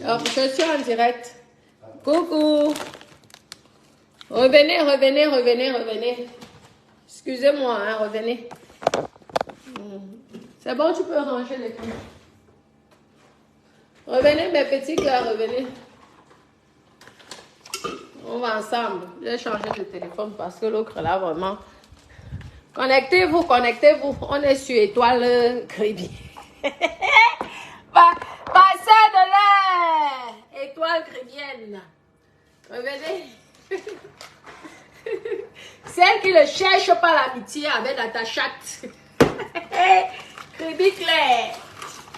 Je suis en direct. Coucou. Revenez. Excusez-moi, hein, revenez. C'est bon, tu peux ranger les trucs. Revenez, mes petits cœurs, revenez. On va ensemble. J'ai changé de téléphone parce que l'autre là, vraiment. Connectez-vous. On est sur étoile crédit. Passez de l'air. Étoile crébienne. Revenez. Celle qui ne cherche pas l'amitié avec ta chatte. Crédit clair.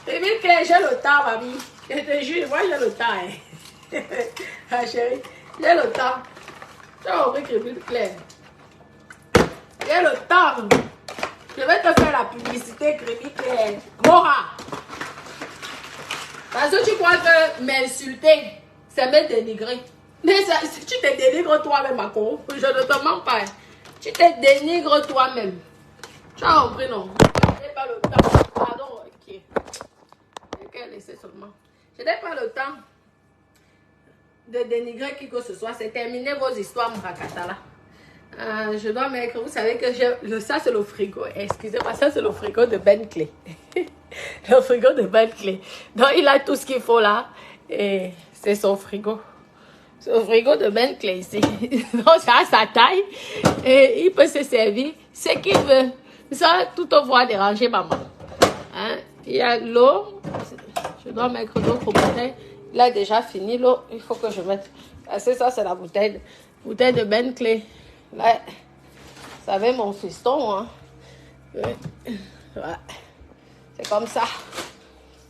Crédit clair, j'ai le temps, mamie. Je te jure, moi j'ai le temps. Hein. Ah, chérie, j'ai le temps. Tu as compris, crédit clair. J'ai le temps. Je vais te faire la publicité, crédit clair. Mora. Parce que tu crois que m'insulter, c'est me dénigrer. Mais ça, si tu te dénigres toi-même, ma co, je ne te mens pas. Tu te dénigres toi-même. Tu as compris, non? Je n'ai pas le temps. Pardon, ok. Ok, laissez seulement. Je n'ai pas le temps de dénigrer qui que ce soit. C'est terminé vos histoires, Mrakatala. Je dois mettre, vous savez que ça c'est le frigo. Excusez-moi, ça c'est le frigo de Bentley. Le frigo de Bentley. Donc il a tout ce qu'il faut là. Et c'est son frigo. C'est le frigo de Bentley ici. Donc ça a sa taille. Et il peut se servir ce qu'il veut. Ça, tout au voir déranger maman. Hein? Il y a l'eau. Je dois mettre l'eau pour bouteille. Il a déjà fini l'eau. Il faut que je mette. Parce que ça c'est la bouteille de Bentley. Là, vous savez, mon fiston, hein. Ouais. C'est comme ça.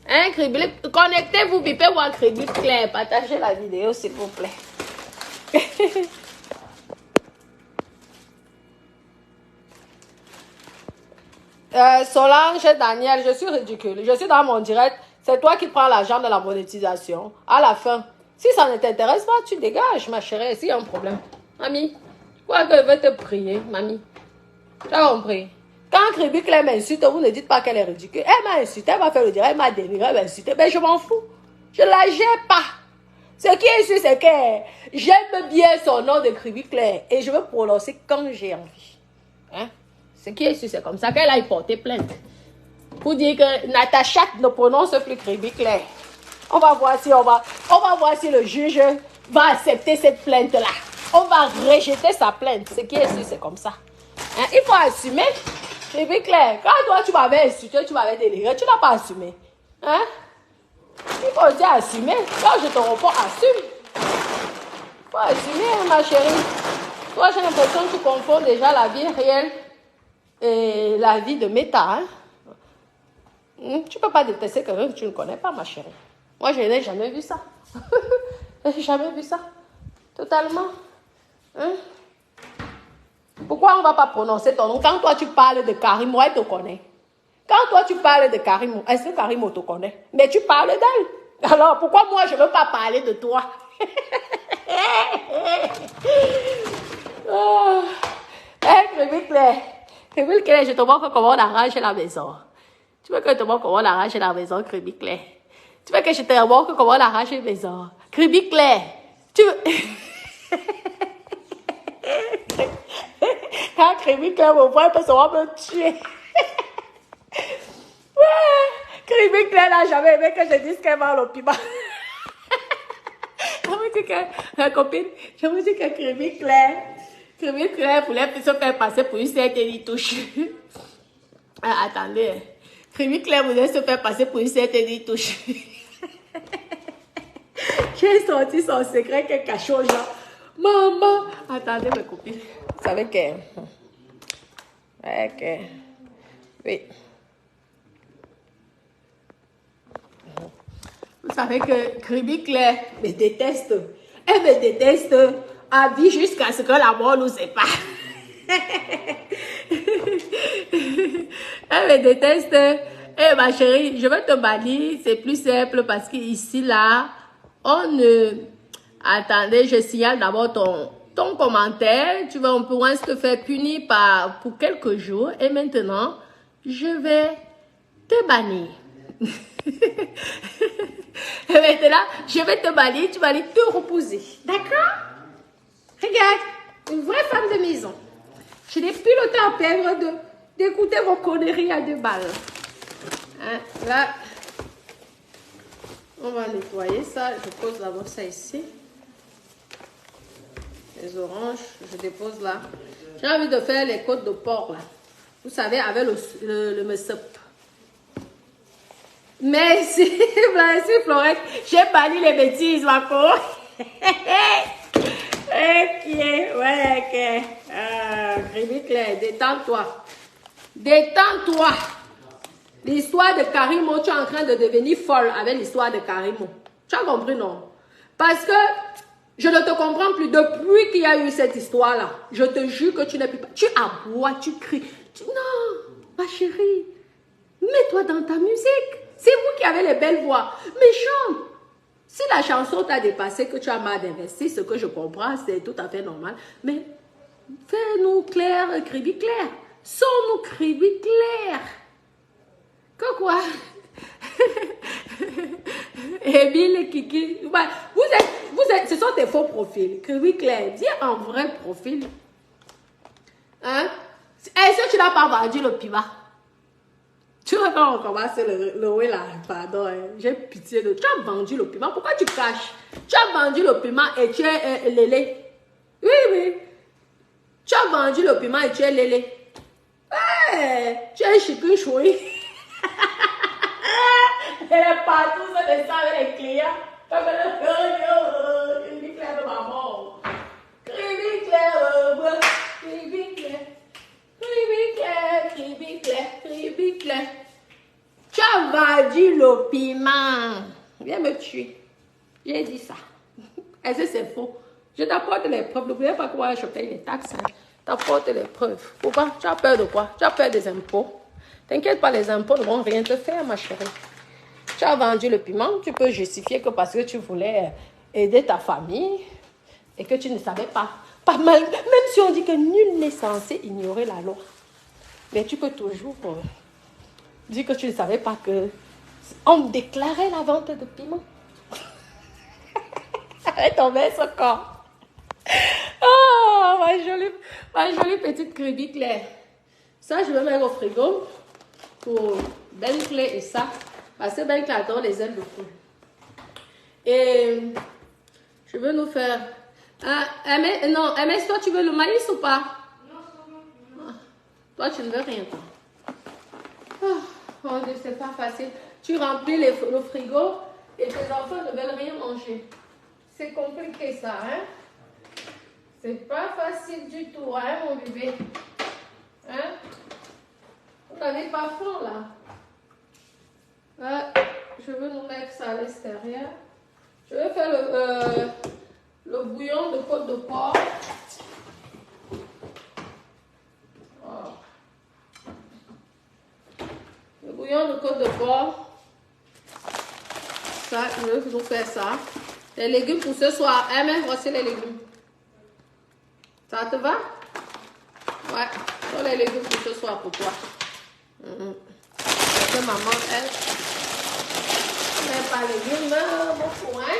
Hein, Cribli? Connectez-vous, bipez ou à Cribli clair. Partagez la vidéo, s'il vous plaît. Solange, Daniel, je suis ridicule. Je suis dans mon direct. C'est toi qui prends l'argent de la monétisation. À la fin, si ça ne t'intéresse pas, tu dégages, ma chérie. S'il y a un problème. Mamie. Quoi que je vais te prier, mamie. Tu as compris? Quand Crébi Claire m'insulte, vous ne dites pas qu'elle est ridicule. Elle m'a insulté, elle m'a fait le dire, elle m'a dénigré, elle m'a insulté. Mais je m'en fous. Je ne la gère pas. Ce qui est sûr, c'est que j'aime bien son nom de Crébi Claire et je veux prononcer quand j'ai envie. Hein? Ce qui est sûr, c'est comme ça qu'elle a porté plainte. Pour dire que Natacha ne prononce plus Crébi Claire. On va voir si le juge va accepter cette plainte-là. On va rejeter sa plainte. Ce qui est sûr, c'est comme ça. Hein? Il faut assumer. C'est bien clair. Quand toi, tu m'avais insulté, tu m'avais délivré, tu n'as pas assumé. Hein? Il faut aussi assumer. Quand je te réponds, assume. Il faut assumer, ma chérie. Toi, j'ai l'impression que tu confonds déjà la vie réelle et la vie de méta. Hein? Tu ne peux pas détester quelqu'un que tu ne connais pas, ma chérie. Moi, je n'ai jamais vu ça. Je n'ai jamais vu ça. Totalement. Hein? Pourquoi on ne va pas prononcer ton nom? Quand toi tu parles de Karimo, elle te connaît. Quand toi tu parles de Karimo, est-ce que Karimo te connaît? Mais tu parles d'elle. Alors pourquoi moi je ne veux pas parler de toi? Oh. Hey, Crébi Claire, je te montre comment on arrange la maison. Tu veux que je te montre comment on arrange la maison, Crébi Claire? Tu veux que je te montre comment on arrange la maison? Crébi Claire, tu veux... Quand Crébi Claire me voit, elle peut savoir me tuer. Ouais, Crébi Claire n'a jamais aimé que je dise qu'elle va au piment. Je me dis que, ma copine, je me dis que Crébi Claire voulait se faire passer pour une certaine touche. Ah, attendez. Crébi Claire voulait se faire passer pour une certaine touche. J'ai sorti son secret qu'elle cache aux gens. Maman, attendez mes copines. Vous savez que... Oui. Vous savez que Crébi Claire me déteste. Elle me déteste à vie jusqu'à ce que la mort nous sépare. Elle me déteste. Eh ma chérie, je vais te bannir. C'est plus simple parce qu'ici, là, on ne... Attendez, je signale d'abord ton commentaire. Tu vas un peu moins te faire punir pour quelques jours. Et maintenant, je vais te bannir. Et maintenant, je vais te balayer, tu vas aller te reposer. D'accord? Regarde, une vraie femme de maison. Je n'ai plus le temps à perdre d'écouter vos conneries à 2 balles. Hein, là, on va nettoyer ça. Je pose d'abord ça ici. Les oranges, je dépose là. J'ai envie de faire les côtes de porc là. Vous savez, avec le messep. Merci, merci Florette. J'ai banni les bêtises, ma co. Ok, ouais, ok. Claire, détends-toi. Détends-toi. L'histoire de Karimo, tu es en train de devenir folle avec l'histoire de Karimo. Tu as compris, non? Parce que je ne te comprends plus. Depuis qu'il y a eu cette histoire-là, je te jure que tu n'es plus pas. Tu aboies, tu cries. Non, ma chérie, mets-toi dans ta musique. C'est vous qui avez les belles voix. Mais chante. Si la chanson t'a dépassé, que tu as mal d'investir, ce que je comprends, c'est tout à fait normal. Mais fais-nous clair, cribi clair. Sors-nous cribi clair. Que quoi? Emile Kiki. Vous êtes, ce sont des faux profils. Cribi clair. Dis un vrai profil. Hein? Est-ce que tu n'as pas vendu le piment? Tu vois quand on commence le ouais là, pardon, hein, j'ai pitié de... Tu as vendu le piment, pourquoi tu caches? Tu as vendu le piment et tu es lélé. Oui, oui. Tu as vendu le piment et tu es lélé. Ouais, tu es chicken choui. Elle est partout, ça descend avec les clients. Comme elle est claire de maman. Cribi clair, cribi clair. Cribi clair. Tu as vendu le piment. Viens me tuer. J'ai dit ça. Est-ce que c'est faux? Je t'apporte les preuves. N'oubliez pas que moi, je paye les taxes. Hein. T'apporte les preuves. Pourquoi? Tu as peur de quoi? Tu as peur des impôts. T'inquiète pas, les impôts ne vont rien te faire, ma chérie. Tu as vendu le piment. Tu peux justifier que parce que tu voulais aider ta famille et que tu ne savais pas. Pas mal. Même si on dit que nul n'est censé ignorer la loi. Mais tu peux toujours dire que tu ne savais pas que on déclarait la vente de piment. Avec ton mince corps. Oh, ma jolie petite cribi claire. Ça, je vais mettre au frigo pour Ben Claire et ça. Parce que Ben Claire adore les ailes de poule. Et je veux nous faire... non, MS, toi, tu veux le maïs ou pas? Toi, tu ne veux rien, toi. Oh, mon Dieu, c'est pas facile. Tu remplis le frigo et tes enfants ne veulent rien manger. C'est compliqué, ça, hein? C'est pas facile du tout, hein, mon bébé? Hein? Vous n'avez pas faim, là? Je veux nous mettre ça à l'extérieur. Je vais faire le bouillon de côte de porc. Le bouillon de côte de porc. Ça, je vais vous faire ça. Les légumes pour ce soir. Eh, mais voici les légumes. Ça te va? Ouais. Ce sont les légumes pour ce soir pour toi. Parce que maman, elle n'aime pas les légumes beaucoup, hein?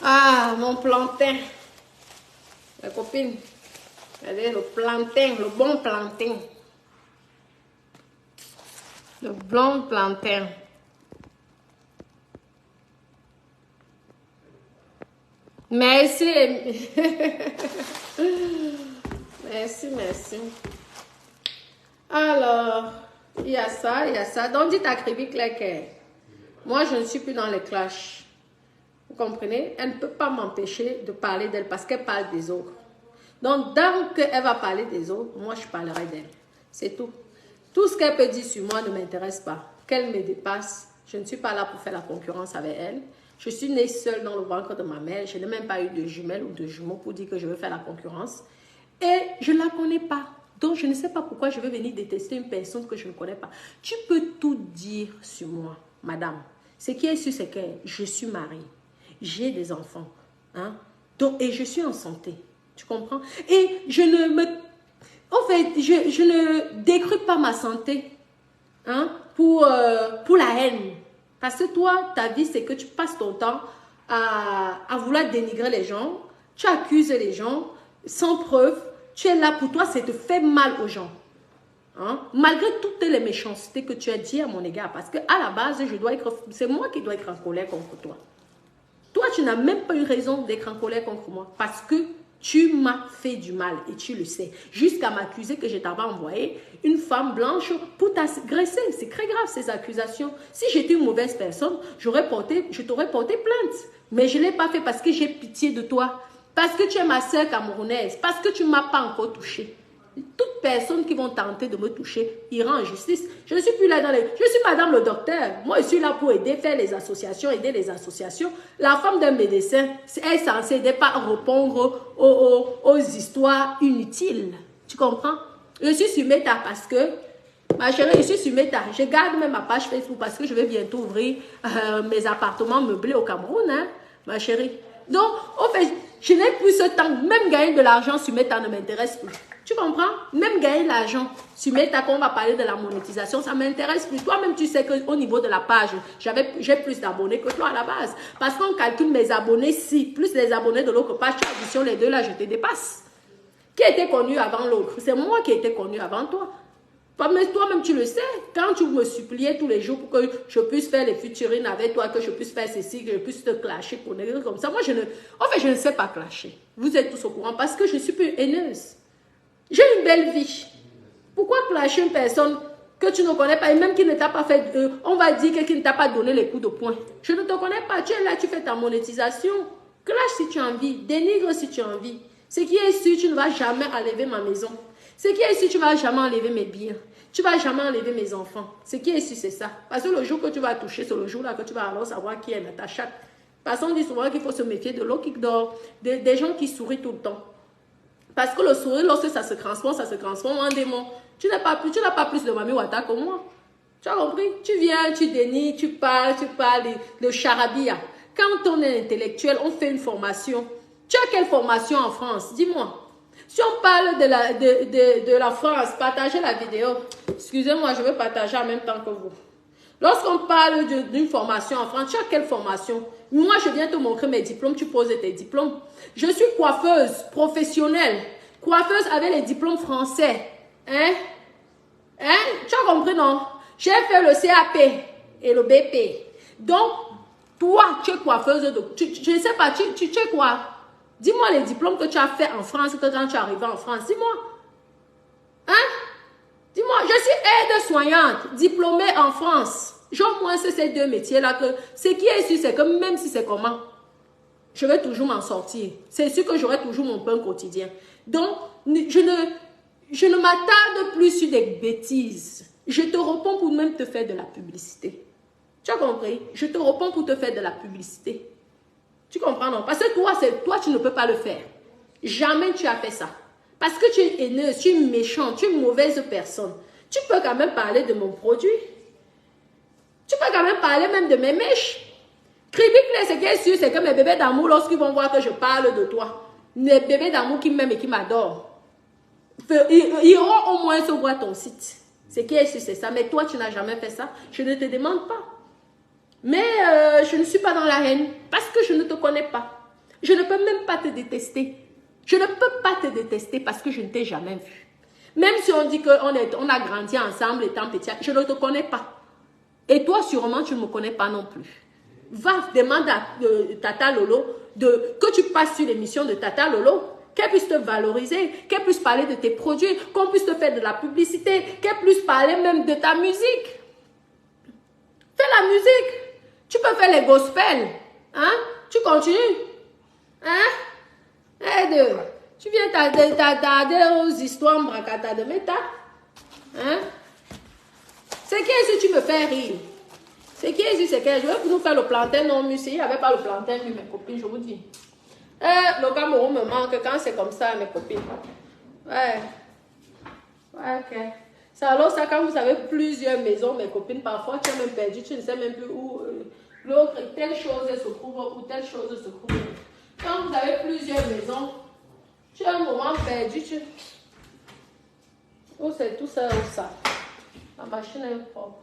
Ah, mon plantain. La copine. Regardez le plantain, le bon plantain. Le bon plantain. Merci. Merci, merci. Alors, il y a ça, il y a ça. Donc, dites à Cribi Claire que moi, je ne suis plus dans les clashs. Vous comprenez? Elle ne peut pas m'empêcher de parler d'elle parce qu'elle parle des autres. Donc, tant qu'elle va parler des autres, moi, je parlerai d'elle. C'est tout. Tout ce qu'elle peut dire sur moi ne m'intéresse pas. Qu'elle me dépasse, je ne suis pas là pour faire la concurrence avec elle. Je suis née seule dans le ventre de ma mère. Je n'ai même pas eu de jumelles ou de jumeaux pour dire que je veux faire la concurrence. Et je ne la connais pas. Donc, je ne sais pas pourquoi je vais venir détester une personne que je ne connais pas. Tu peux tout dire sur moi, madame. Ce qui est sûr, c'est que je suis mariée. J'ai des enfants. Hein? Donc, et je suis en santé. Tu comprends? Et je ne me... En fait, je ne décrute pas ma santé hein, pour la haine. Parce que toi, ta vie, c'est que tu passes ton temps à vouloir dénigrer les gens. Tu accuses les gens sans preuve. Tu es là pour toi, c'est de faire mal aux gens. Hein? Malgré toutes les méchancetés que tu as dit à mon égard. Parce qu'à la base, c'est moi qui dois être en colère contre toi. Toi, tu n'as même pas eu raison d'être en colère contre moi. Parce que tu m'as fait du mal et tu le sais. Jusqu'à m'accuser que je t'avais envoyé une femme blanche pour t'agresser. C'est très grave ces accusations. Si j'étais une mauvaise personne, je t'aurais porté plainte. Mais je ne l'ai pas fait parce que j'ai pitié de toi. Parce que tu es ma sœur camerounaise. Parce que tu ne m'as pas encore touchée. Toute personne qui vont tenter de me toucher ira en justice. Je ne suis plus là Je suis madame le docteur. Moi, je suis là pour aider, faire les associations, aider les associations. La femme d'un médecin est censée aider pas répondre aux histoires inutiles. Tu comprends? Je suis sur Meta parce que, ma chérie, je suis sur Meta. Je garde même ma page Facebook parce que je vais bientôt ouvrir mes appartements meublés au Cameroun, hein, ma chérie. Donc, en fait, je n'ai plus ce temps. Même gagner de l'argent sur Meta ne m'intéresse plus. Tu comprends? Même gagner de l'argent sur Meta, quand on va parler de la monétisation, ça m'intéresse plus. Toi-même, tu sais qu'au niveau de la page, j'ai plus d'abonnés que toi à la base. Parce qu'on calcule mes abonnés si, plus les abonnés de l'autre page, tu additionnes les deux là, je te dépasse. Qui était connu avant l'autre? C'est moi qui étais connu avant toi. Toi-même, tu le sais. Quand tu me suppliais tous les jours pour que je puisse faire les futurines avec toi, que je puisse faire ceci, que je puisse te clasher pour des trucs comme ça. Moi, je ne sais pas clasher. Vous êtes tous au courant parce que je suis plus haineuse. J'ai une belle vie. Pourquoi clasher une personne que tu ne connais pas et même qui ne t'a pas fait, on va dire qu'il ne t'a pas donné les coups de poing. Je ne te connais pas. Tu es là, tu fais ta monétisation. Clash si tu as envie. Dénigre si tu as envie. Ce qui est sûr, tu ne vas jamais enlever ma maison. Ce qui est sûr, tu ne vas jamais enlever mes biens. Tu ne vas jamais enlever mes enfants. Ce qui est sûr, c'est ça. Parce que le jour que tu vas toucher, c'est le jour-là que tu vas alors savoir qui est Natacha. Parce qu'on dit souvent qu'il faut se méfier de l'eau qui dort, des gens qui sourient tout le temps. Parce que le sourire, lorsque ça se transforme en démon. Tu n'as pas plus de Mami Wata que moi. Tu as compris? Tu viens, tu dénies, tu parles de charabia. Quand on est intellectuel, on fait une formation. Tu as quelle formation en France? Dis-moi. Si on parle de la France, partagez la vidéo. Excusez-moi, je vais partager en même temps que vous. Lorsqu'on parle d'une formation en France, tu as quelle formation? Moi, je viens te montrer mes diplômes, tu poses tes diplômes. Je suis coiffeuse professionnelle, coiffeuse avec les diplômes français. Hein? Tu as compris, non? J'ai fait le CAP et le BP. Donc, toi, tu es coiffeuse de... Je ne sais pas, tu es quoi? Dis-moi les diplômes que tu as fait en France, que quand tu es arrivé en France. Dis-moi. Hein? Dis-moi, je suis aide-soignante, diplômée en France. J'ai au moins ces deux métiers-là que ce qui est sûr, c'est que même si c'est comment, je vais toujours m'en sortir. C'est sûr que j'aurai toujours mon pain quotidien. Donc, je ne m'attarde plus sur des bêtises. Je te réponds pour même te faire de la publicité. Tu as compris? Je te réponds pour te faire de la publicité. Tu comprends, non? Parce que toi, tu ne peux pas le faire. Jamais tu as fait ça. Parce que tu es haineuse, tu es méchante, tu es une mauvaise personne. Tu peux quand même parler de mon produit. Tu peux quand même parler même de mes mèches. Cribic, ce qui est sûr, c'est que mes bébés d'amour, lorsqu'ils vont voir que je parle de toi, mes bébés d'amour qui m'aiment et qui m'adorent, ils iront au moins se voir ton site. Ce qui est sûr, c'est ça. Mais toi, tu n'as jamais fait ça. Je ne te demande pas. Mais je ne suis pas dans la haine parce que je ne te connais pas. Je ne peux même pas te détester. Je ne peux pas te détester parce que je ne t'ai jamais vu. Même si on dit qu'on a grandi ensemble étant petit, je ne te connais pas. Et toi, sûrement, tu ne me connais pas non plus. Va, demande à Tata Lolo que tu passes sur l'émission de Tata Lolo, qu'elle puisse te valoriser, qu'elle puisse parler de tes produits, qu'on puisse te faire de la publicité, qu'elle puisse parler même de ta musique. Fais la musique. Tu peux faire les gospels. Hein? Tu continues. Hein? Aide. Tu viens t'attarder aux histoires bracata de méta. Hein? C'est qui est-ce que tu me fais rire? C'est qui est-ce que je vais nous faire le plantain non musé. Il n'y avait pas le plantain, mes copines, je vous dis. Le Cameroun me manque quand c'est comme ça, mes copines. Ouais. Ouais, ok. C'est alors ça, quand vous avez plusieurs maisons, mes copines, parfois tu es même perdu, tu ne sais même plus où l'autre, telle chose se trouve ou telle chose se trouve. Quand vous avez plusieurs maisons, Tu as un moment perdu, oh, c'est tout ça, ou ça. La machine est propre.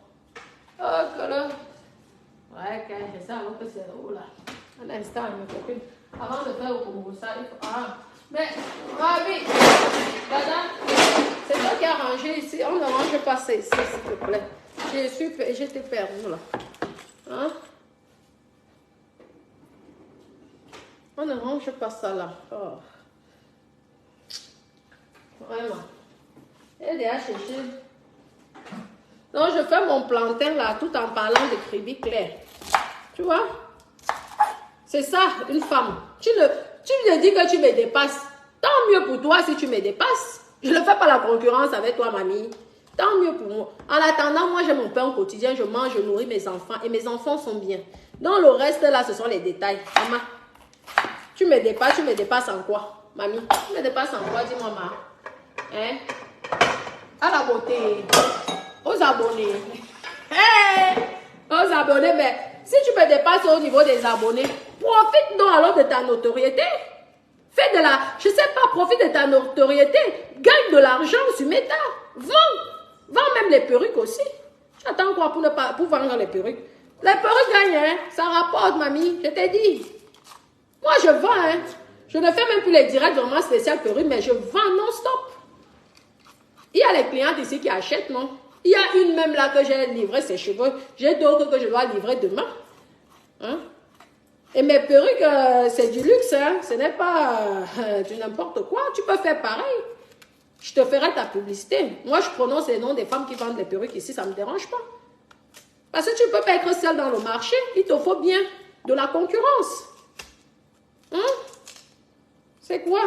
Oh, que là. Ouais, quand c'est ça, alors que c'est où là. À l'instant, mes copines. Avant de faire au Congo, ça, il faut. Ah, mais, oui, madame, c'est toi qui as rangé ici. On ne range pas ça ici, s'il te plaît. J'étais perdue là. Hein? On ne range pas ça là. Oh. Vraiment. Elle est à chercher. Donc, je fais mon plantain là, tout en parlant de crédit clair. Tu vois? C'est ça, une femme. Tu me dis que tu me dépasses. Tant mieux pour toi si tu me dépasses. Je ne fais pas la concurrence avec toi, mamie. Tant mieux pour moi. En attendant, moi, j'ai mon pain au quotidien. Je mange, je nourris mes enfants. Et mes enfants sont bien. Donc, le reste, là, ce sont les détails. Maman, tu me dépasses en quoi? Mamie, tu me dépasses en quoi? Dis-moi, maman. Hein? À la beauté. Aux abonnés. Hey! Aux abonnés, mais si tu me dépasses au niveau des abonnés, profite donc alors de ta notoriété. Fais de la, je sais pas, profite de ta notoriété. Gagne de l'argent sur Meta. Vends même les perruques aussi. Tu attends quoi pour vendre les perruques? Les perruques gagnent, hein? Ça rapporte, mamie, je t'ai dit. Moi, je vends, hein? Je ne fais même plus les directs vraiment spécial perruques, mais je vends non-stop. Il y a les clientes ici qui achètent, non? Il y a une même là que j'ai livré ses cheveux. J'ai d'autres que je dois livrer demain. Hein? Et mes perruques, c'est du luxe. Hein? Ce n'est pas du n'importe quoi. Tu peux faire pareil. Je te ferai ta publicité. Moi, je prononce les noms des femmes qui vendent les perruques ici. Ça ne me dérange pas. Parce que tu ne peux pas être seule dans le marché. Il te faut bien de la concurrence. Hein? C'est quoi?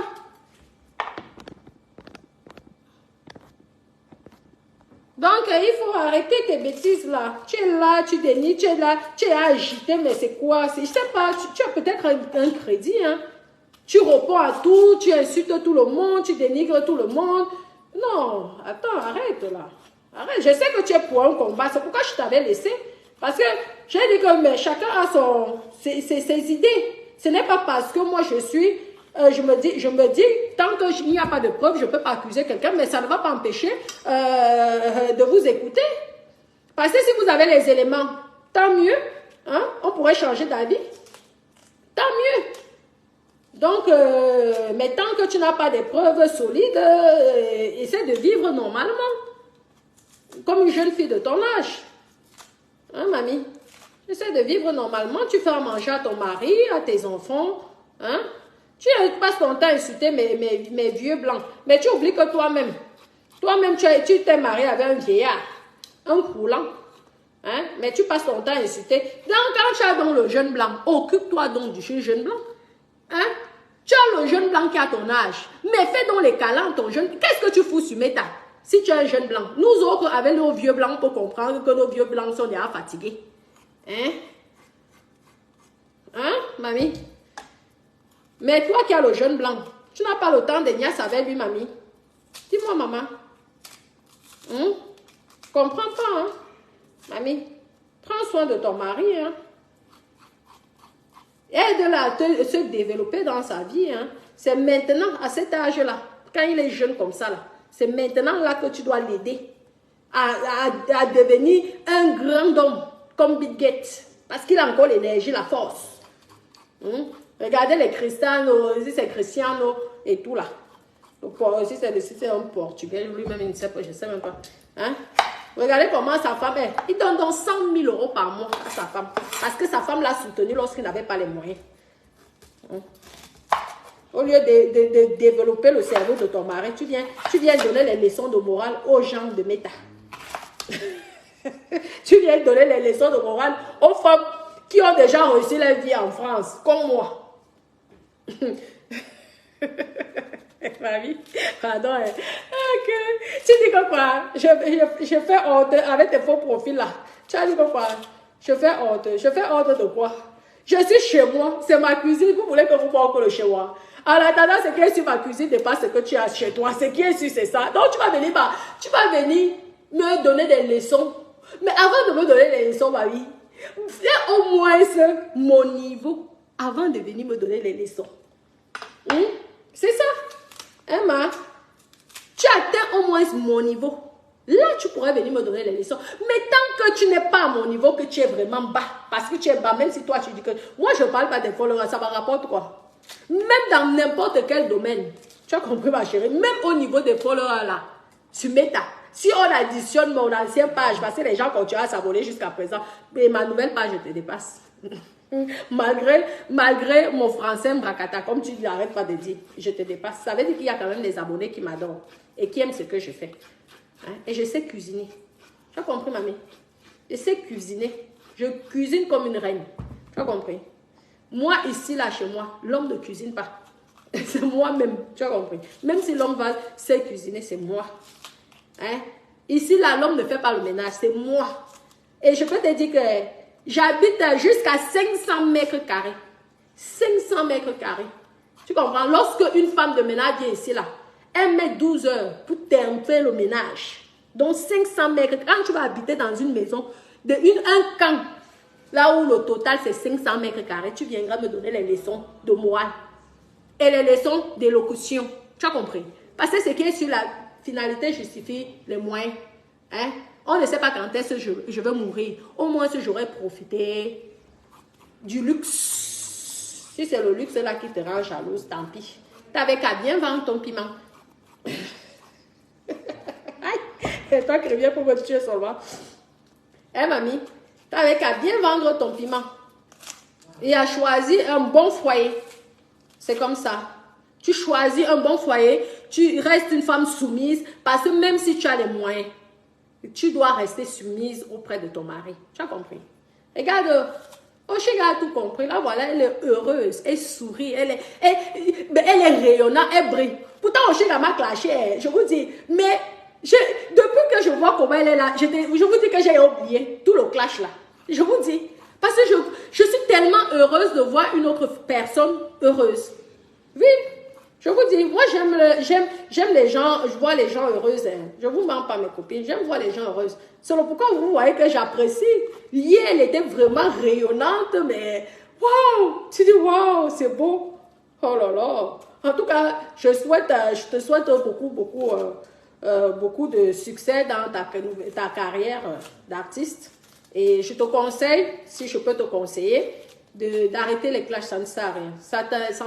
Donc, il faut arrêter tes bêtises là. Tu es là, tu dénies, tu es là, tu es agité, mais c'est quoi? Je sais pas, tu as peut-être un crédit, hein. Tu réponds à tout, tu insultes tout le monde, tu dénigres tout le monde. Non, attends, arrête là. Arrête, je sais que tu es pour un combat, c'est pourquoi je t'avais laissé. Parce que j'ai dit que mais chacun a ses idées. Ce n'est pas parce que moi je suis... je me dis, tant qu'il n'y a pas de preuve, je ne peux pas accuser quelqu'un, mais ça ne va pas empêcher de vous écouter. Parce que si vous avez les éléments, tant mieux, hein, on pourrait changer d'avis. Tant mieux. Donc, mais tant que tu n'as pas de preuves solides, essaie de vivre normalement. Comme une jeune fille de ton âge. Hein, mamie? Essaie de vivre normalement. Tu fais à manger à ton mari, à tes enfants, hein? Tu passes ton temps à insulter mes vieux blancs. Mais tu oublies que toi-même, tu t'es marié avec un vieillard, un coulant. Hein? Mais tu passes ton temps à insulter. Donc, quand tu as donc le jeune blanc, occupe-toi donc du jeune blanc. Hein? Tu as le jeune blanc qui a ton âge. Mais fais donc les câlins ton jeune. Qu'est-ce que tu fous sur Meta? Si tu es un jeune blanc. Nous autres, avec nos vieux blancs, pour comprendre que nos vieux blancs sont déjà fatigués. Hein? Hein, mamie? Mais toi qui as le jeune blanc, tu n'as pas le temps de niasse avec lui, mamie. Dis-moi, maman. Comprends pas, hein? Mamie, prends soin de ton mari, hein? Aide-la à se développer dans sa vie, hein? C'est maintenant, à cet âge-là, quand il est jeune comme ça, là, c'est maintenant là que tu dois l'aider à devenir un grand homme comme Bill Gates. Parce qu'il a encore l'énergie, la force. Regardez les Cristiano, ici c'est Cristiano et tout là. Ici c'est un Portugais, lui-même il ne sait pas, je ne sais même pas. Hein? Regardez comment sa femme est. Il donne donc 100 000 € par mois à sa femme. Parce que sa femme l'a soutenu lorsqu'il n'avait pas les moyens. Au lieu de développer le cerveau de ton mari, tu viens donner les leçons de morale aux gens de Meta. Tu viens donner les leçons de morale aux femmes qui ont déjà réussi leur vie en France, comme moi. Mamie, pardon. Okay. Tu dis que quoi? Je fais honte avec tes faux profils là. Tu as dit que quoi? Je fais honte. Je fais honte de quoi? Je suis chez moi, c'est ma cuisine. Vous voulez que vous manquez le chez moi? En attendant, ce qui est sur ma cuisine n'est pas ce que tu as chez toi. Ce qui est sur, c'est ça. Donc tu vas venir me donner des leçons. Mais avant de me donner des leçons, mamie, fais au moins mon niveau avant de venir me donner les leçons. C'est ça. Emma, tu atteins au moins mon niveau. Là, tu pourrais venir me donner les leçons. Mais tant que tu n'es pas à mon niveau, que tu es vraiment bas, parce que tu es bas, même si toi tu dis que... Moi, je ne parle pas des followers, ça me rapporte quoi? Même dans n'importe quel domaine. Tu as compris ma chérie? Même au niveau des followers là, sur Meta. Si on additionne mon ancienne page, parce que les gens continuent à s'abonner jusqu'à présent, mais ma nouvelle page, je te dépasse. malgré mon français bracata, comme tu n'arrêtes pas de dire, je te dépasse. Ça veut dire qu'il y a quand même des abonnés qui m'adorent et qui aiment ce que je fais. Hein? Et je sais cuisiner. Tu as compris, mamie? Je sais cuisiner. Je cuisine comme une reine. Tu as compris? Moi, ici, là, chez moi, l'homme ne cuisine pas. C'est moi-même. Tu as compris? Même si l'homme sait cuisiner, c'est moi. Hein? Ici, là, l'homme ne fait pas le ménage. C'est moi. Et je peux te dire que j'habite jusqu'à 500 mètres carrés. 500 mètres carrés. Tu comprends? Lorsque une femme de ménage vient ici, là, elle met 12 heures pour faire le ménage. Donc, 500 mètres. Quand tu vas habiter dans une maison, un camp, là où le total, c'est 500 mètres carrés, tu viendras me donner les leçons de morale et les leçons d'élocution. Tu as compris? Parce que ce qui est sur la finalité justifie les moyens. Hein? On ne sait pas quand est-ce que je vais mourir. Au moins, si j'aurais profité du luxe. Si c'est le luxe là qui te rend jalouse, tant pis. Tu n'avais qu'à bien vendre ton piment. Et toi qui reviens pour me tuer seulement. Eh mamie, tu n'avais qu'à bien vendre ton piment. Et à choisir un bon foyer. C'est comme ça. Tu choisis un bon foyer, tu restes une femme soumise, parce que même si tu as les moyens, tu dois rester soumise auprès de ton mari. Tu as compris? Regarde, Oshiga a tout compris. Là, voilà, elle est heureuse, elle sourit, elle est rayonnante, elle brille. Pourtant, Oshiga m'a clashé, je vous dis. Mais depuis que je vois comment elle est là, je vous dis que j'ai oublié tout le clash là. Je vous dis. Parce que je suis tellement heureuse de voir une autre personne heureuse. Oui. Je vous dis, moi j'aime les gens, je vois les gens heureuses. Hein. Je ne vous mens pas mes copines, j'aime voir les gens heureuses. C'est pourquoi vous voyez que j'apprécie. Hier, elle était vraiment rayonnante, mais waouh, tu dis waouh, c'est beau. Oh là là. En tout cas, je te souhaite beaucoup de succès dans ta carrière d'artiste. Et je te conseille, si je peux te conseiller, d'arrêter les clashs, ça ne sert à rien. Ça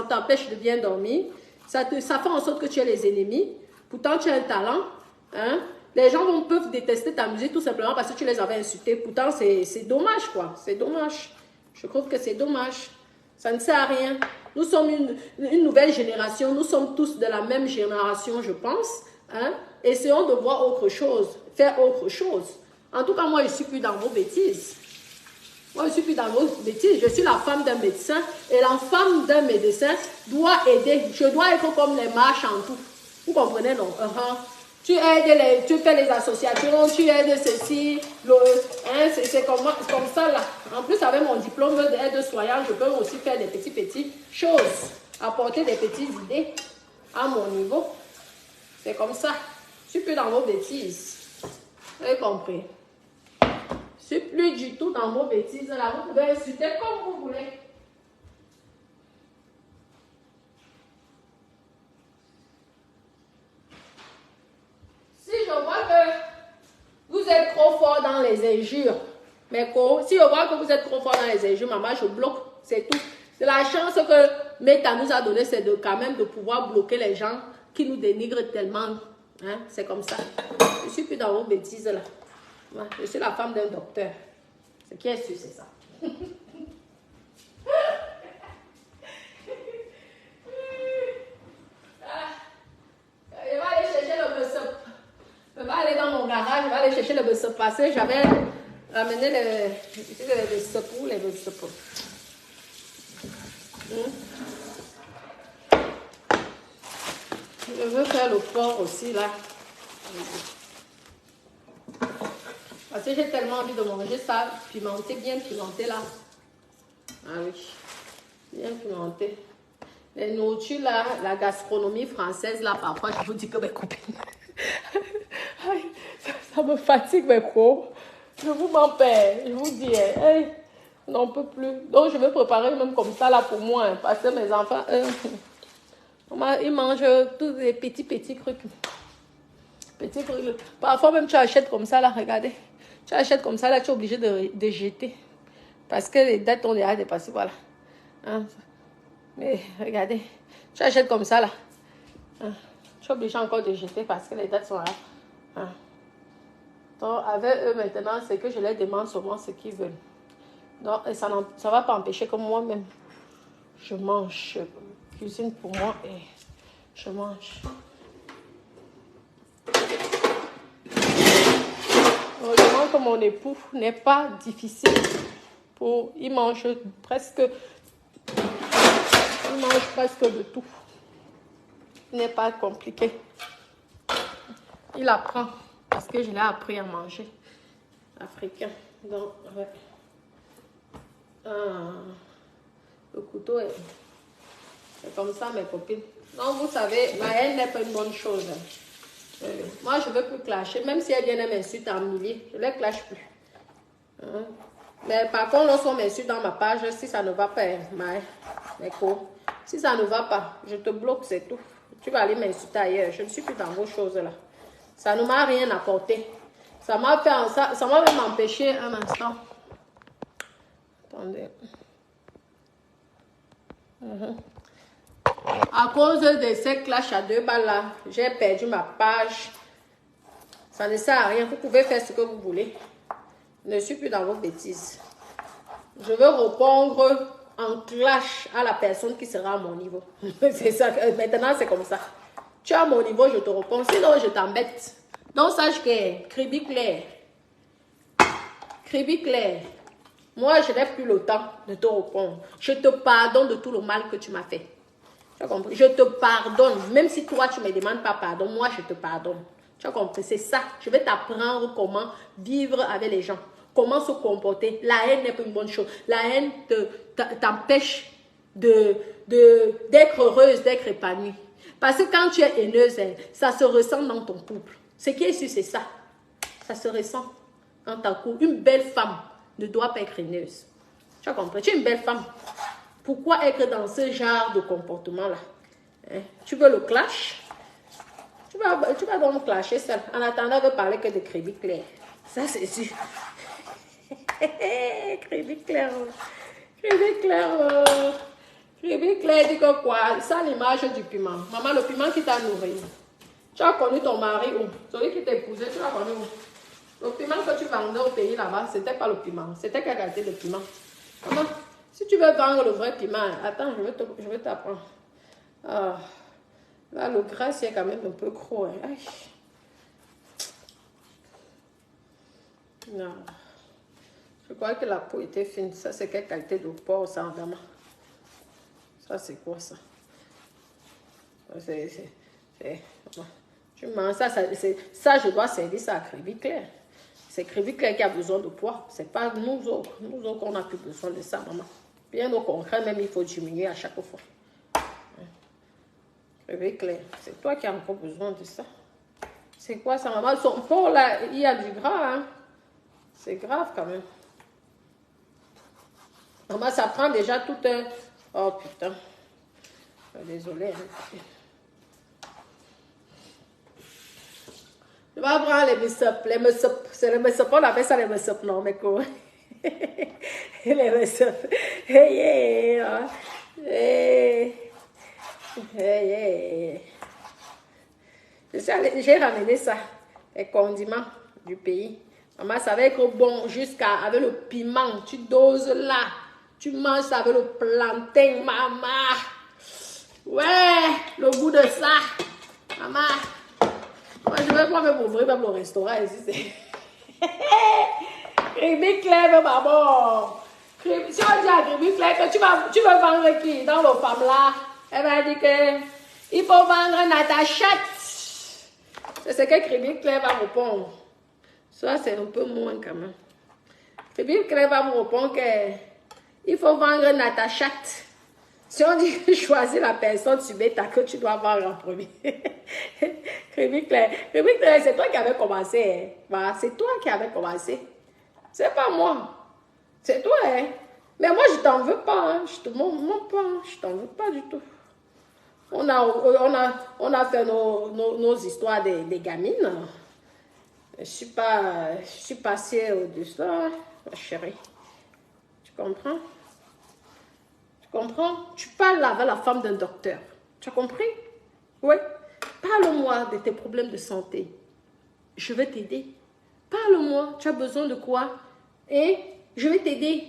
t'empêche de bien dormir. Ça fait en sorte que tu es les ennemis. Pourtant, tu as un talent. Hein? Les gens peuvent détester ta musique tout simplement parce que tu les avais insultés. Pourtant, c'est dommage, quoi. C'est dommage. Je trouve que c'est dommage. Ça ne sert à rien. Nous sommes une nouvelle génération. Nous sommes tous de la même génération, je pense. Hein? Essayons de voir autre chose. Faire autre chose. En tout cas, moi, je ne suis plus dans vos bêtises. Moi, je ne suis plus dans vos bêtises. Je suis la femme d'un médecin et la femme d'un médecin doit aider. Je dois être comme les marches en tout. Vous comprenez, non? Tu aides, tu fais les associations, tu aides ceci. C'est comme ça, là. En plus, avec mon diplôme d'aide-soignant, je peux aussi faire des petites choses. Apporter des petites idées à mon niveau. C'est comme ça. Je ne suis plus dans vos bêtises. Vous avez compris? Je ne suis plus du tout dans vos bêtises. Là, vous pouvez insulter comme vous voulez. Si je vois que vous êtes trop fort dans les injures, si je vois que vous êtes trop fort dans les injures, maman, je bloque. C'est tout. C'est la chance que Meta nous a donnée, c'est quand même de pouvoir bloquer les gens qui nous dénigrent tellement. Hein? C'est comme ça. Je ne suis plus dans vos bêtises là. Ouais, je suis la femme d'un docteur. Ce qui est sûr, c'est ça. Je vais aller chercher le bus. Je vais aller dans mon garage, je vais aller chercher le bus passé. J'avais ramené les secours, les bus. Je veux faire le porc aussi là. Parce que j'ai tellement envie de manger ça pimenté, bien pimenté là. Ah oui, bien pimenté. Les nourritures là, la gastronomie française là, parfois je vous dis que mes copines, ça me fatigue mes gros. Je vous m'en perds, je vous dis, hey, n'en peux plus. Donc je vais préparer même comme ça là pour moi, hein, parce que mes enfants, Ils mangent tous les petits trucs. Petits trucs. Parfois même tu achètes comme ça là, regardez. Tu achètes comme ça là, tu es obligé de jeter. Parce que les dates ont déjà dépassé, voilà. Hein? Mais regardez, tu achètes comme ça là. Hein? Tu es obligé encore de jeter parce que les dates sont là. Hein? Donc avec eux maintenant, c'est que je leur demande seulement ce qu'ils veulent. Donc ça ne va pas empêcher que moi-même, je mange, je cuisine pour moi et je mange. Heureusement que mon époux n'est pas difficile. Il mange presque de tout. Il n'est pas compliqué. Il apprend parce que je l'ai appris à manger africain. Donc, ouais. Le couteau est comme ça, mes copines. Donc, vous savez, la haine n'est pas une bonne chose. Moi, je ne veux plus clasher. Même si elle vient et m'insulte en milliers, je ne les clash plus. Hein? Mais par contre, lorsqu'on m'insulte dans ma page, si ça ne va pas, si ça ne va pas, je te bloque, c'est tout. Tu vas aller m'insulter ailleurs. Je ne suis plus dans vos choses-là. Ça ne m'a rien apporté. Ça m'a même empêché un instant. Attendez. À cause de ces clashs à 2 balles là, j'ai perdu ma page. Ça ne sert à rien. Vous pouvez faire ce que vous voulez. Je ne suis plus dans vos bêtises. Je veux répondre en clash à la personne qui sera à mon niveau. C'est ça. Maintenant, c'est comme ça. Tu es à mon niveau, je te réponds. Sinon, je t'embête. Donc, sache que, Kribi Claire, moi, je n'ai plus le temps de te répondre. Je te pardonne de tout le mal que tu m'as fait. Tu as compris? Je te pardonne. Même si toi, tu ne me demandes pas pardon, moi, je te pardonne. Tu as compris? C'est ça. Je vais t'apprendre comment vivre avec les gens. Comment se comporter. La haine n'est pas une bonne chose. La haine t'empêche d'être heureuse, d'être épanouie. Parce que quand tu es haineuse, ça se ressent dans ton couple. Ce qui est sûr, c'est ça. Ça se ressent dans ta couple. Une belle femme ne doit pas être haineuse. Tu as compris? Tu es une belle femme. Pourquoi être dans ce genre de comportement-là? Hein? Tu veux le clash? Tu vas donc clasher seul. En attendant de parler que de Kribi Claire. Ça, c'est sûr. Kribi Claire. Kribi Claire dit que quoi? Ça, l'image du piment. Maman, le piment qui t'a nourri. Tu as connu ton mari où? Celui qui t'a épousé, tu l'as connu où? Le piment que tu vendais au pays là-bas, c'était pas le piment. C'était quelle qualité de piment? Maman, si tu veux vendre le vrai piment, attends, je vais t'apprendre. Ah, là, le gras, c'est quand même un peu gros. Hein. Non. Je crois que la peau était fine. Ça, c'est quelle qualité de porc, ça, vraiment? Ça, c'est quoi, ça? Tu manges ça, je dois servir ça à Kribi Claire. C'est Kribi Claire qui a besoin de poids. C'est pas nous autres. Nous autres, on n'a plus besoin de ça, maman. Bien au contraire, même, il faut diminuer à chaque fois. Kribi Claire, c'est toi qui as encore besoin de ça. C'est quoi ça, maman? Son porc, là, il y a du gras, hein? C'est grave, quand même. Maman, ça prend déjà tout un... Oh, putain. Désolée. Hein. Je vais prendre les messop. C'est les messop. On appelle ça les messop, non, mais quoi? Les messop. Hey. J'ai ramené ça. Les condiments du pays. Maman, ça va être bon avec le piment. Tu doses là. Tu manges ça avec le plantain, maman. Ouais, le goût de ça. Maman. Moi, je vais pas même ouvrir même le restaurant ici. Kribi Claire, maman. Si on dit à Kribi Claire que tu veux vendre qui dans nos femmes là, elle va dire que il faut vendre Natacha. C'est ce que Kribi Claire va répondre. Ça, c'est un peu moins quand même. Kribi Claire va me répondre qu'il faut vendre Natacha. Si on dit choisis la personne sur bêta que tu dois vendre en premier. Kribi Claire, c'est toi qui avais commencé. Hein? C'est toi qui avais commencé. C'est pas moi. C'est toi. Hein? Mais moi, je t'en veux pas. Hein? Je te mens pas. Je t'en veux pas du tout. On a fait nos histoires des gamines. Je suis passée au-dessus, ma chérie. Tu comprends? Tu comprends? Tu parles avec la femme d'un docteur. Tu as compris? Oui. Parle-moi de tes problèmes de santé. Je vais t'aider. Parle-moi. Tu as besoin de quoi? Et je vais t'aider.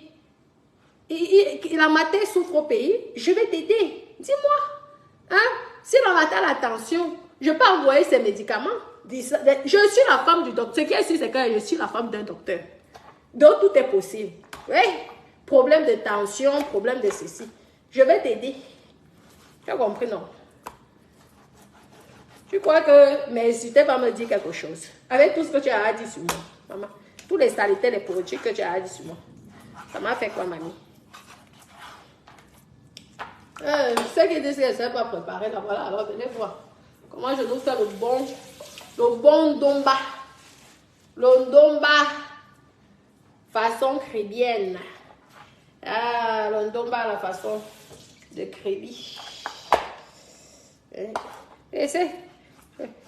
Et la matin souffre au pays. Je vais t'aider. Dis-moi. Hein? Si la matin a la tension, je peux envoyer ses médicaments. Je suis la femme du docteur. Ce qui est sûr, c'est que je suis la femme d'un docteur. Donc, tout est possible. Oui. Problème de tension, problème de ceci. Je vais t'aider. Tu as compris, non? Tu crois que... Mais si tu n'es pas me dire quelque chose. Avec tout ce que tu as dit sur moi, maman. Tous les saletés, les produits que tu as dit sur moi. Ça m'a fait quoi, mamie? Ceux qui disent qu'elle ne s'est pas préparée, là, voilà, alors venez voir. Comment je nous fais le bon domba. Le domba façon crébienne. Ah, le domba la façon de crébi. Et c'est...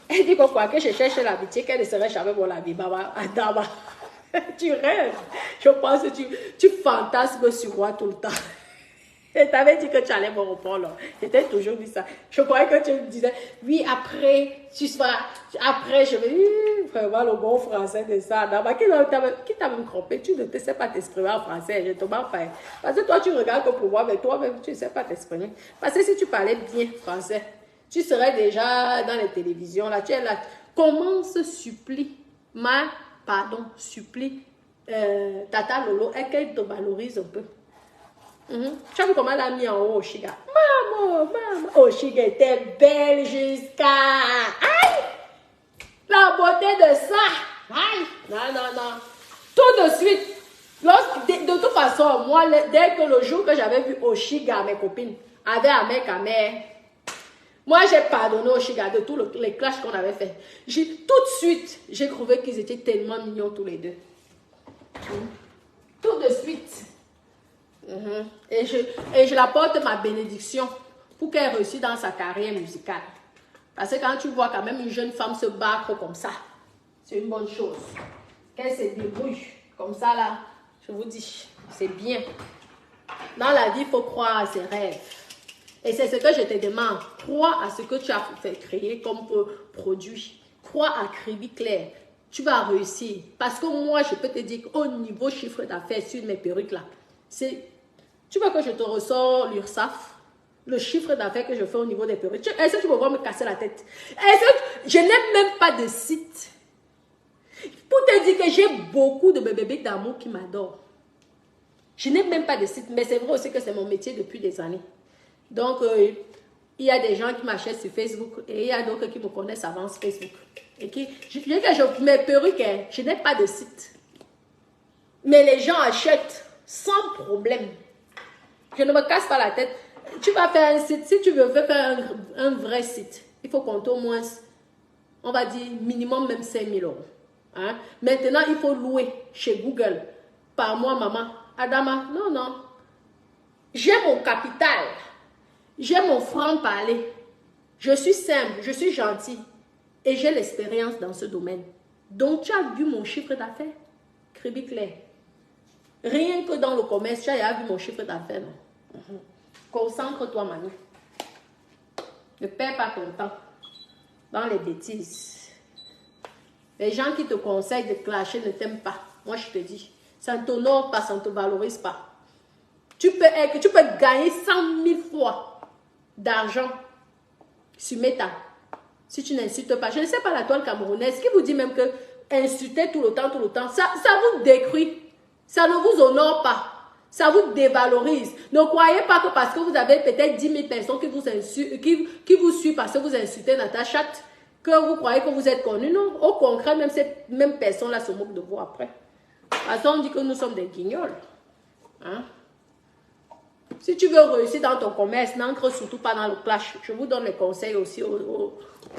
Elle dit quoi que je cherche l'amitié, qu'elle ne serait jamais pour la vie, maman. Adama. Tu rêves. Je pense que tu fantasmes sur moi tout le temps. Je t'avais dit que tu allais me répondre. Je t'ai toujours dit ça. Je croyais que tu me disais, oui, après, après, je vais, vraiment le bon français de ça. Qui t'a même trompé? Tu ne sais pas t'exprimer en français. Je te mens pas. Parce que toi, tu regardes que pour moi, mais toi-même, tu ne sais pas t'exprimer. Parce que si tu parlais bien français, tu serais déjà dans les télévisions. Là, tu es là. Commence, supplie, supplie, Tata Lolo, et qu'elle te valorise un peu. Tu as vu comment elle a mis en haut Oshiga? Maman, Oshiga était belle jusqu'à... Aïe! La beauté de ça! Aïe! Non. Tout de suite, de toute façon, moi, dès que le jour que j'avais vu Oshiga, mes copines, avec Amek Amer, moi, j'ai pardonné Oshiga de tous les clashs qu'on avait fait. Tout de suite, j'ai trouvé qu'ils étaient tellement mignons tous les deux. Tout de suite. Et je l'apporte ma bénédiction pour qu'elle réussisse dans sa carrière musicale. Parce que quand tu vois quand même une jeune femme se battre comme ça, c'est une bonne chose. Qu'elle se débrouille comme ça là, je vous dis, c'est bien. Dans la vie, il faut croire à ses rêves. Et c'est ce que je te demande. Crois à ce que tu as fait créer comme produit. Crois à Crébi Claire. Tu vas réussir. Parce que moi, je peux te dire qu'au niveau chiffre d'affaires sur mes perruques là, c'est... Tu veux que je te ressors l'URSSAF, le chiffre d'affaires que je fais au niveau des perruques? Est-ce que tu peux voir me casser la tête? Je n'ai même pas de site. Pour te dire que j'ai beaucoup de bébés d'amour qui m'adorent. Je n'ai même pas de site, mais c'est vrai aussi que c'est mon métier depuis des années. Donc, il y a des gens qui m'achètent sur Facebook et il y a d'autres qui me connaissent avant Facebook. Et mes perruques, je n'ai pas de site. Mais les gens achètent sans problème. Je ne me casse pas la tête. Tu vas faire un site. Si tu veux faire un vrai site, il faut compter au moins, on va dire, minimum même 5 000 €. Hein? Maintenant, il faut louer chez Google par mois, maman. Adama, non. J'ai mon capital. J'ai mon franc-parler. Je suis simple, je suis gentille. Et j'ai l'expérience dans ce domaine. Donc, tu as vu mon chiffre d'affaires? Crébi Claire. Rien que dans le commerce, tu as vu mon chiffre d'affaires, non? Concentre-toi, mamie. Ne perds pas ton temps dans les bêtises. Les gens qui te conseillent de clasher ne t'aiment pas. Moi, je te dis, ça ne t'honore pas, ça ne te valorise pas. Tu peux gagner 100 000 fois d'argent sur Meta si tu n'insultes pas. Je ne sais pas la toile camerounaise qui vous dit même que insulter tout le temps, ça vous détruit. Ça ne vous honore pas. Ça vous dévalorise. Ne croyez pas que parce que vous avez peut-être 10 000 personnes qui vous insultent, qui vous suivent parce que vous insultez Natacha, que vous croyez que vous êtes connu. Non, au contraire, même ces mêmes personnes-là se moquent de vous après. Parce qu'on dit que nous sommes des guignols. Hein? Si tu veux réussir dans ton commerce, n'entre surtout pas dans le clash. Je vous donne les conseils aussi aux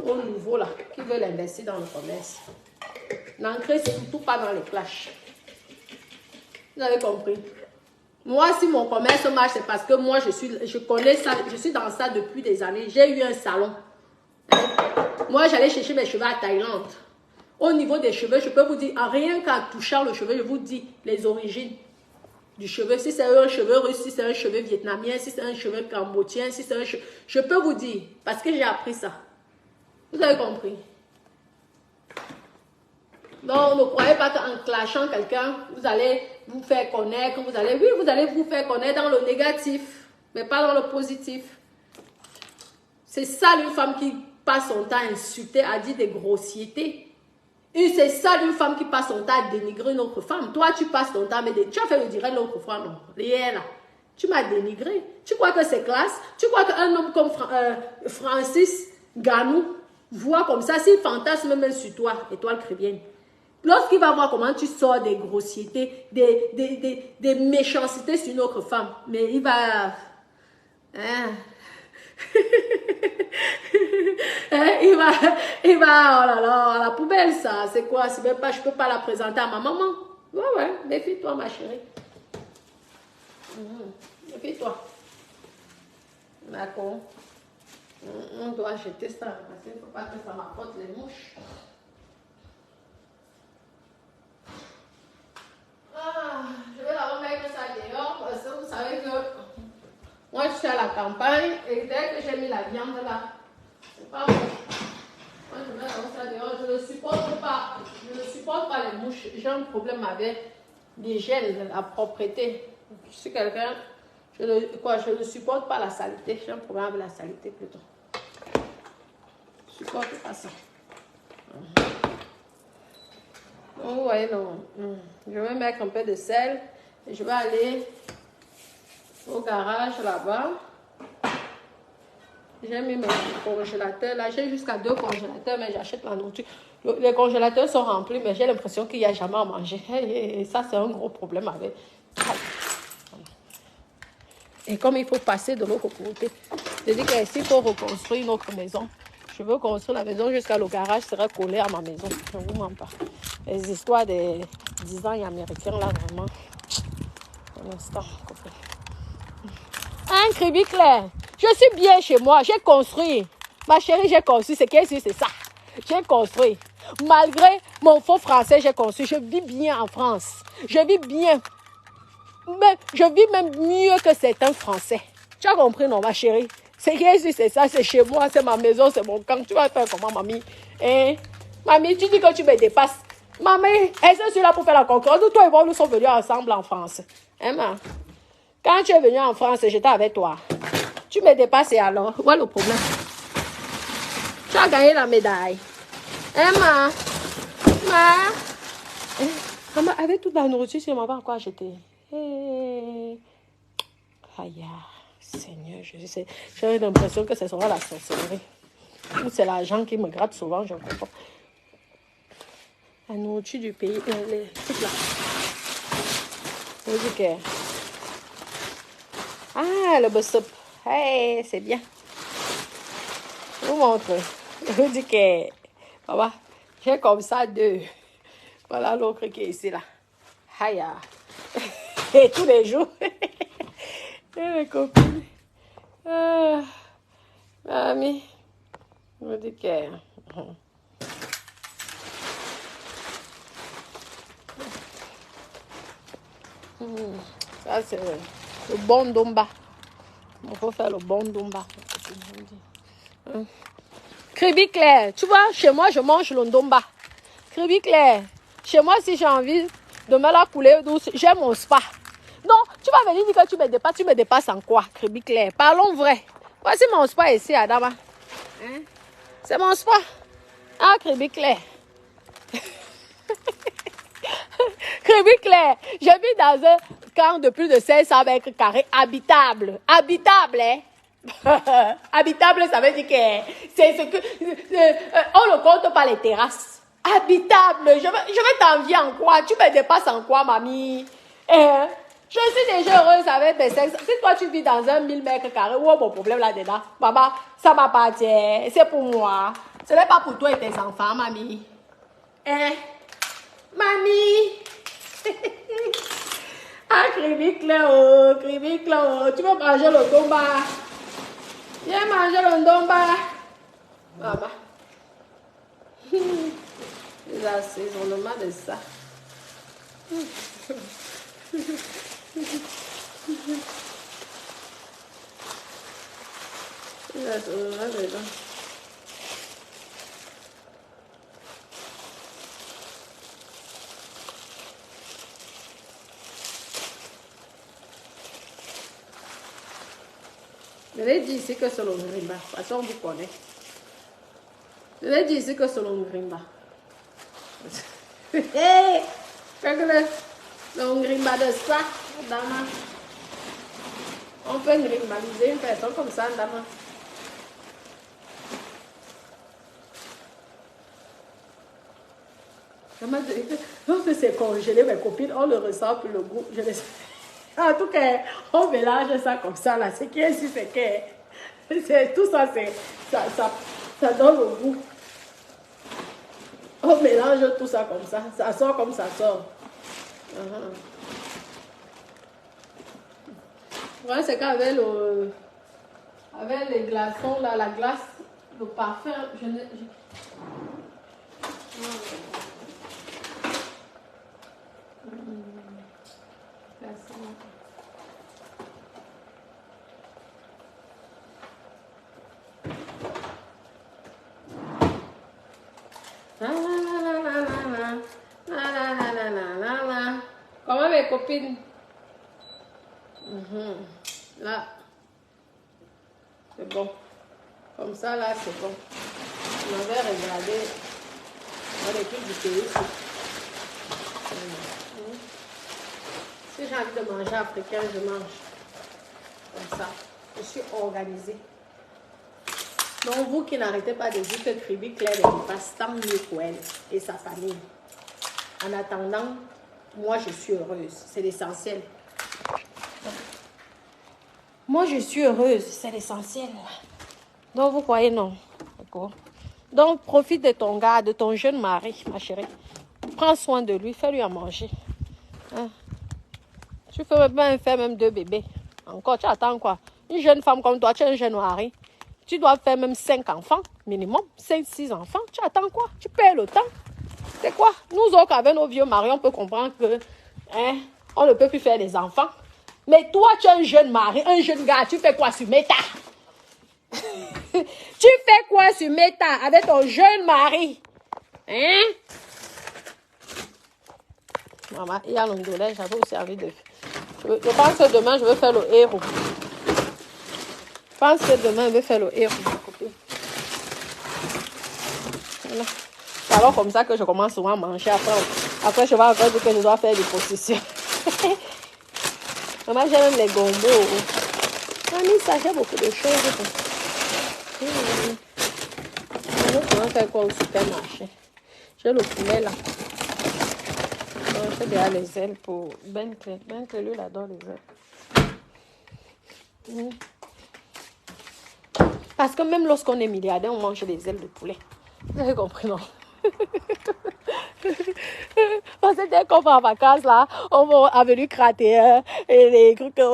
nouveaux là, qui veulent investir dans le commerce. N'entrez surtout pas dans les clashs. Vous avez compris? Moi, si mon commerce marche, c'est parce que moi, je connais ça, je suis dans ça depuis des années. J'ai eu un salon. Moi, j'allais chercher mes cheveux à Thaïlande. Au niveau des cheveux, je peux vous dire, en rien qu'en touchant le cheveu, je vous dis les origines du cheveu. Si c'est un cheveu russe, si c'est un cheveu vietnamien, si c'est un cheveu cambodgien, si c'est un cheveu... Je peux vous dire, parce que j'ai appris ça. Vous avez compris? Donc, ne croyez pas qu'en clashant quelqu'un, vous allez vous faire connaître, vous allez vous faire connaître dans le négatif, mais pas dans le positif. C'est ça une femme qui passe son temps à insulter, à dire des grossièretés. Et c'est ça une femme qui passe son temps à dénigrer une autre femme. Toi, tu passes ton temps, mais tu as fait le direct l'autre fois, non? Hier, là. Tu m'as dénigré. Tu crois que c'est classe? Tu crois qu'un homme comme Francis Ganou voit comme ça, s'il fantasme même sur toi, étoile chrétienne. Lorsqu'il va voir comment tu sors des grossièretés, des méchancetés sur une autre femme, mais il va... Hein? il va, oh là là, à la poubelle ça, c'est quoi? C'est même pas, je peux pas la présenter à ma maman. Ouais, méfie-toi ma chérie. Méfie-toi. D'accord. On doit jeter ça, parce qu'il ne faut pas que ça m'apporte les mouches. Je vais la remettre ça dehors, parce que vous savez que moi je suis à la campagne, et dès que j'ai mis la viande là, c'est pas bon. Moi, je vais dans ça dehors. Je ne supporte pas. Je ne supporte pas les mouches. J'ai un problème avec l'hygiène, la propreté. Je suis quelqu'un, je ne supporte pas la saleté. J'ai un problème avec la saleté plutôt. Je ne supporte pas ça. Donc, vous voyez, non. Je vais mettre un peu de sel et je vais aller au garage là-bas. J'ai mis mes congélateurs là. J'ai jusqu'à 2 congélateurs, mais j'achète la nourriture. Les congélateurs sont remplis, mais j'ai l'impression qu'il n'y a jamais à manger. Et ça, c'est un gros problème avec. Et comme il faut passer de l'autre côté, je dis qu'ici, il faut reconstruire notre maison. Je veux construire la maison jusqu'à le garage sera collé à ma maison. Je ne vous mens pas. Les histoires des 10 ans américains, là, vraiment. Un instant. Un crédit clair. Je suis bien chez moi. J'ai construit. Ma chérie, j'ai construit. C'est qu'est-ce que c'est ça? J'ai construit. Malgré mon faux français, j'ai construit. Je vis bien en France. Je vis bien. Mais je vis même mieux que certains Français. Tu as compris, non, ma chérie? C'est qu'est-ce que c'est ça? C'est chez moi, c'est ma maison, c'est mon camp. Tu vas faire comment, mamie? Hein? Mamie, tu dis que tu me dépasses. Mamie, est-ce que je suis là pour faire la concurrence? Toi et moi, nous sommes venus ensemble en France. Hein, ma? Quand tu es venu en France, j'étais avec toi. Tu me dépasses et alors? Où est le problème? Tu as gagné la médaille. Hein, ma? Maman, avec toute la nourriture, je ne m'en vais encore acheter. Aïe, Seigneur, j'ai l'impression que ce sera la sorcellerie. Ou c'est l'argent qui me gratte souvent, je ne comprends pas. La nourriture du pays, les trucs là. Okay. Ah, le bossop. Hey, c'est bien. Je vous montre. Je vous dis que, papa, j'ai comme ça 2. Voilà l'autre qui est ici là. Aïe. Et tous les jours. Et mes copines. Mamie. Je me dis que. Ça, c'est le bon domba. Il faut faire le bon domba. Crébi clair. Tu vois, chez moi, je mange le domba. Crébi clair. Chez moi, si j'ai envie de me la couler douce, j'ai mon spa. Non, tu vas venir dire que tu me dépasses en quoi, Crébi clair? Parlons vrai. Voici mon spa ici, Adama. Hein? C'est mon spa. Ah, Crébi clair. Crébi clair. Je vis dans un camp de plus de 500 mètres carrés habitable. Habitable, hein? Habitable, ça veut dire que c'est ce que... on ne compte pas les terrasses. Habitable. Je vais t'envier en quoi? Tu me dépasses en quoi, mamie? Je suis déjà heureuse avec mes sexes. Si toi, tu vis dans un 1000 mètres carrés, où est mon problème là-dedans? Maman, ça m'appartient. C'est pour moi. Ce n'est pas pour toi et tes enfants, mamie. Mamie. Ah, Crébi Cléo, Cribi Cléo. Tu veux manger le domba? Viens manger le domba. Maman. Les assaisonnements de ça. Les assaisonnements de ça. Je l'ai dit ici que c'est le Ngrimba. De toute façon, vous connaissez. Je l'ai dit ici que c'est le Ngrimba. Hé! Le Ngrimba de ça, dama. On peut ngrimbaliser une personne comme ça, dama. Lorsque c'est congelé, mes copines, on le ressent plus le goût. Je les... En tout cas, on mélange ça comme ça, là. Ce qui est ici, c'est que tout ça, ça donne le goût. On mélange tout ça comme ça. Ça sort comme ça sort. Voilà, c'est qu'avec avec les glaçons, là, la glace, le parfum, Comment mes copines? Là, c'est bon. Comme ça, là, c'est bon. On avait regardé dans l'équipe du pays. Si j'ai envie de manger africain, je mange. Comme ça. Je suis organisée. Donc, vous qui n'arrêtez pas de dire que Cribi Claire est passe tant mieux pour elle et sa famille. En attendant, moi, je suis heureuse. C'est l'essentiel. Moi, je suis heureuse. C'est l'essentiel. Donc, vous croyez non? D'accord. Donc, profite de ton gars, de ton jeune mari, ma chérie. Prends soin de lui. Fais-lui à manger. Hein? Tu ne peux même faire même 2 bébés. Encore, tu attends quoi? Une jeune femme comme toi, tu es un jeune mari. Tu dois faire même 5 enfants, minimum. 5, 6 enfants. Tu attends quoi? Tu perds le temps. C'est quoi? Nous autres, avec nos vieux maris, on peut comprendre que on ne peut plus faire des enfants. Mais toi, tu es un jeune mari, un jeune gars. Tu fais quoi sur Meta? Tu fais quoi sur Meta avec ton jeune mari? Hein? Maman, il y a l'ongolais, j'avais aussi envie de... Je pense que demain, je vais faire le héros. Je pense que demain, je vais faire le héros. Voilà. C'est alors comme ça que je commence souvent à manger. Après je vais encore dire que je dois faire des positions. Maman, j'aime même les gombos. Mamie, ça, j'ai beaucoup de choses. On va faire quoi au supermarché? J'ai le poulet là. J'ai déjà les ailes pour Ben Clé. Ben Clé, lui, il adore les ailes. Parce que même lorsqu'on est milliardaire, on mange des ailes de poulet. Vous avez compris, non? Parce que dès qu'on va en vacances, là, on va à Avenue Cratère et les trucs.